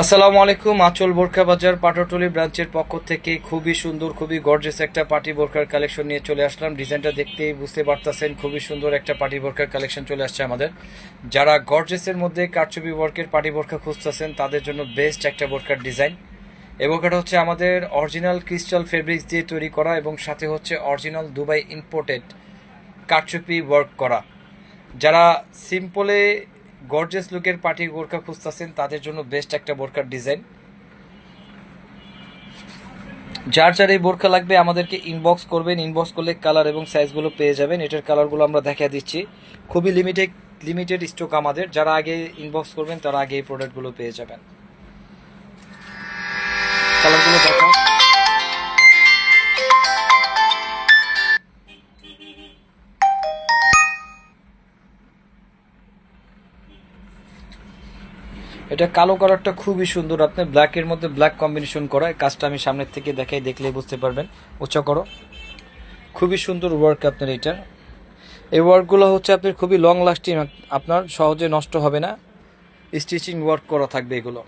আসসালামু আলাইকুম। আঁচল বোরখা বাজার পাটরটুলি ব্রাঞ্চের পক্ষ থেকে খুবই সুন্দর, খুবই গর্জিয়াস একটা পার্টি বোরখার কালেকশন নিয়ে চলে আসলাম। ডিজাইনটা দেখতেই বুঝতে পারতেছেন, খুবই সুন্দর একটা পার্টি বোরখার কালেকশন চলে আসছে আমাদের। যারা গর্জিয়াসের মধ্যে কারচুপি ওয়ার্কের পার্টি বোরখা খুঁজতেছেন তাদের জন্য বেস্ট একটা বোরখার ডিজাইন। এই বোরখাটা হচ্ছে আমাদের অরিজিনাল ক্রিস্টাল ফেব্রিক্স দিয়ে তৈরি করা এবং সাথে হচ্ছে অরিজিনাল দুবাই ইম্পোর্টেড কারচুপি ওয়ার্ক করা। যারা সিম্পলে গর্জিয়াস লুকের পার্টি বোরকা খুঁজতেছেন তাদের জন্য বেস্ট একটা বোরকার ডিজাইন। যার যার এই বোরকা লাগবে আমাদেরকে ইনবক্স করবেন, ইনবক্স করলে কালার এবং সাইজগুলো পেয়ে যাবেন। এটার কালারগুলো আমরা দেখা দিচ্ছি, খুবই লিমিটেড স্টক আমাদের। যারা আগে ইনবক্স করবেন তারা আগে এই প্রোডাক্টগুলো পেয়ে যাবেন। কালারগুলো দেখা, এটা কালো কালারটা খুবই সুন্দর। আপনি ব্ল্যাকের মধ্যে ব্ল্যাক কম্বিনেশন করা, কাজটা আমি সামনের থেকে দেখাই, দেখলেই বুঝতে পারবেন। উচ্চ করো, খুবই সুন্দর ওয়ার্ক আপনার এইটার। এই ওয়ার্কগুলো হচ্ছে আপনার খুবই লং লাস্টিং, আপনার সহজে নষ্ট হবে না। স্টিচিং ওয়ার্ক করা থাকবে এগুলো।